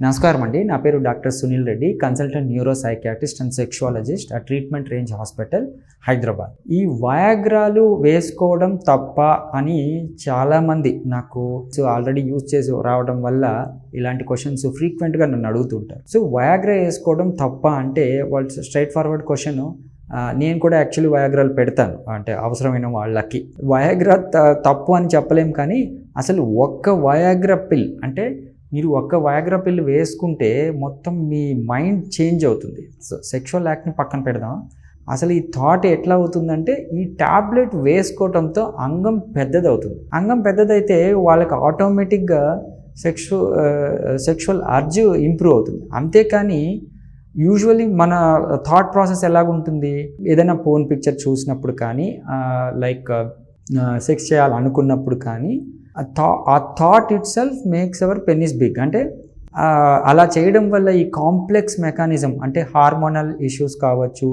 నమస్కారం అండి. నా పేరు doctor Sunil Reddy, consultant neuro psychiatrist and sexologist at treatment range hospital, Hyderabad. ఈ వయాగ్రాలు వేసుకోవడం తప్ప అని చాలామంది నాకు ఆల్రెడీ యూజ్ చేసి రావడం వల్ల ఇలాంటి క్వశ్చన్స్ ఫ్రీక్వెంట్గా నన్ను అడుగుతుంటారు. సో వయాగ్రా వేసుకోవడం తప్ప అంటే వాళ్ళు స్ట్రైట్ ఫార్వర్డ్ క్వశ్చన్, నేను కూడా యాక్చువల్లీ వయాగ్రాలు పెడతాను, అంటే అవసరమైన వాళ్ళకి. వయాగ్రా తప్పు అని చెప్పలేం, కానీ అసలు ఒక్క వయాగ్రా పిల్ అంటే మీరు ఒక్క వయాగ్రా పిల్ వేసుకుంటే మొత్తం మీ మైండ్ చేంజ్ అవుతుంది. సో సెక్షువల్ యాక్ట్ని పక్కన పెడదాం. అసలు ఈ థాట్ ఎట్లా అవుతుందంటే, ఈ ట్యాబ్లెట్ వేసుకోవడంతో అంగం పెద్దదవుతుంది. అంగం పెద్దదైతే వాళ్ళకి ఆటోమేటిక్గా సెక్షువల్ అర్జ్ ఇంప్రూవ్ అవుతుంది. అంతేకాని యూజువల్లీ మన థాట్ ప్రాసెస్ ఎలాగుంటుంది, ఏదైనా పోర్న్ పిక్చర్ చూసినప్పుడు కానీ, లైక్ సెక్స్ చేయాలనుకున్నప్పుడు కానీ, ఆ thought itself makes our penis big. అంటే అలా చేయడం వల్ల ఈ కాంప్లెక్స్ మెకానిజం, అంటే హార్మోనల్ ఇష్యూస్ కావచ్చు,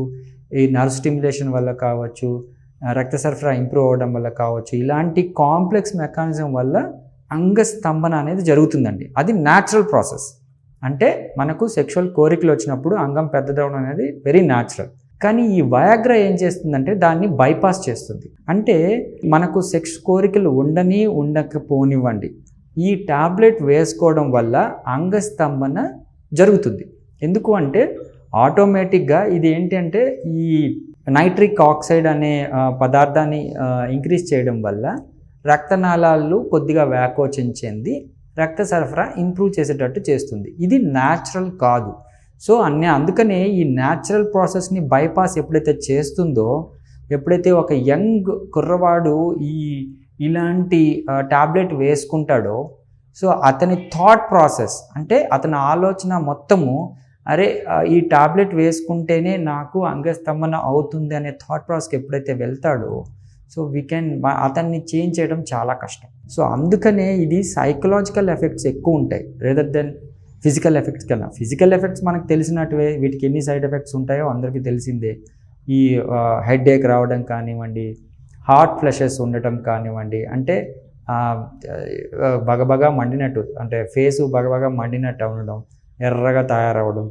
ఈ నర్వ్ స్టిమ్యులేషన్ వల్ల కావచ్చు, రక్త సరఫరా ఇంప్రూవ్ అవ్వడం వల్ల కావచ్చు, ఇలాంటి కాంప్లెక్స్ మెకానిజం వల్ల అంగస్తంభన అనేది జరుగుతుందండి. అది న్యాచురల్ ప్రాసెస్. అంటే మనకు సెక్షువల్ కోరికలు వచ్చినప్పుడు అంగం పెద్దదవడం అనేది వెరీ న్యాచురల్. కానీ ఈ వయాగ్రా ఏం చేస్తుందంటే దాన్ని బైపాస్ చేస్తుంది. అంటే మనకు సెక్స్ కోరికలు ఉండకపోనివ్వండి, ఈ టాబ్లెట్ వేసుకోవడం వల్ల అంగస్తంభన జరుగుతుంది. ఎందుకు అంటే ఆటోమేటిక్గా ఇది ఏంటి అంటే, ఈ నైట్రిక్ ఆక్సైడ్ అనే పదార్థాన్ని ఇంక్రీజ్ చేయడం వల్ల రక్తనాళాలు కొద్దిగా వ్యాకోచం చెంది రక్త సరఫరా ఇంప్రూవ్ చేసేటట్టు చేస్తుంది. ఇది న్యాచురల్ కాదు. సో అందుకనే ఈ న్యాచురల్ ప్రాసెస్ని బైపాస్ ఎప్పుడైతే చేస్తుందో, ఎప్పుడైతే ఒక యంగ్ కుర్రవాడు ఇలాంటి టాబ్లెట్ వేసుకుంటాడో, సో అతని థాట్ ప్రాసెస్, అంటే అతని ఆలోచన మొత్తము, అరే ఈ టాబ్లెట్ వేసుకుంటేనే నాకు అంగస్తంభన అవుతుంది అనే థాట్ ప్రాసెస్కి ఎప్పుడైతే వెళ్తాడో, సో అతన్ని చేంజ్ చేయడం చాలా కష్టం. సో అందుకనే ఇది సైకలాజికల్ ఎఫెక్ట్స్ ఎక్కువ ఉంటాయి రేదర్ దెన్ ఫిజికల్ ఎఫెక్ట్స్ కన్నా. ఫిజికల్ ఎఫెక్ట్స్ మనకు తెలిసినట్టువే, వీటికి ఎన్ని సైడ్ ఎఫెక్ట్స్ ఉంటాయో అందరికీ తెలిసిందే. ఈ హెడ్ ఏక్ రావడం కానివ్వండి, హార్ట్ ఫ్లషెస్ ఉండటం కానివ్వండి, అంటే బగబగా మండినట్టు, అంటే ఫేసు బగబగా మండినట్టు ఉండడం, ఎర్రగా తయారవడం,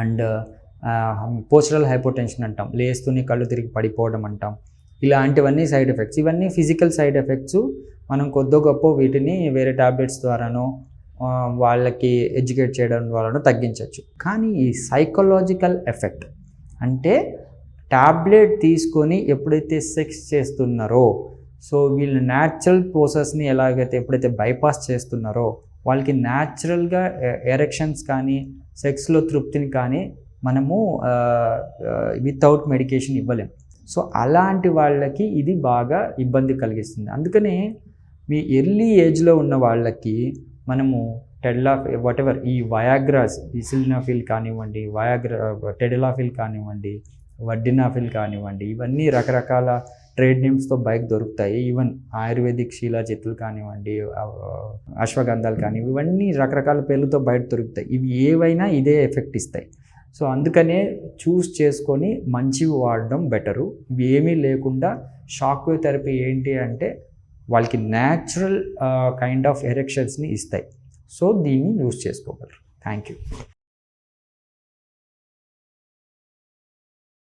అండ్ పోస్చరల్ హైపోటెన్షన్ అంటాం, లేస్తూనే కళ్ళు తిరిగి పడిపోవడం అంటాం. ఇలాంటివన్నీ సైడ్ ఎఫెక్ట్స్. ఇవన్నీ ఫిజికల్ సైడ్ ఎఫెక్ట్స్. మనం కొద్దో గొప్ప వీటిని వేరే టాబ్లెట్స్ ద్వారానో వాళ్ళకి ఎడ్యుకేట్ చేయడం ద్వారానో తగ్గించవచ్చు. కానీ ఈ సైకలాజికల్ ఎఫెక్ట్, అంటే టాబ్లెట్ తీసుకొని ఎప్పుడైతే సెక్స్ చేస్తున్నారో, సో వీళ్ళు న్యాచురల్ ప్రాసెస్ని ఎప్పుడైతే బైపాస్ చేస్తున్నారో, వాళ్ళకి న్యాచురల్గా ఎరెక్షన్స్ కానీ సెక్స్లో తృప్తిని కానీ మనము వితౌట్ మెడికేషన్ ఇవ్వలేం. సో అలాంటి వాళ్ళకి ఇది బాగా ఇబ్బంది కలిగిస్తుంది. అందుకనే మీ ఎర్లీ ఏజ్లో ఉన్న వాళ్ళకి మనము వాటెవర్ ఈ వయాగ్రాస్, ఈ సిల్డనాఫిల్ కానివ్వండి, టెడలాఫిల్ కానివ్వండి, వర్డినాఫిల్ కానివ్వండి, ఇవన్నీ రకరకాల ట్రేడ్ నేమ్స్తో బయట దొరుకుతాయి. ఈవెన్ ఆయుర్వేదిక్ శీలాజిత్తులు కానివ్వండి, అశ్వగంధాలు కానివ్వండి, ఇవన్నీ రకరకాల పేర్లతో బయట దొరుకుతాయి. ఇవి ఏవైనా ఇదే ఎఫెక్ట్ ఇస్తాయి. సో అందుకనే చూస్ చేసుకొని మంచివి వాడడం బెటరు. ఇవి ఏమీ లేకుండా షాక్ వేవ్ థెరపీ ఏంటి అంటే వాళ్ళకి న్యాచురల్ కైండ్ ఆఫ్ ఎరెక్షన్స్ని ఇస్తాయి. సో దీన్ని యూస్ చేసుకోగలరు. Thank you.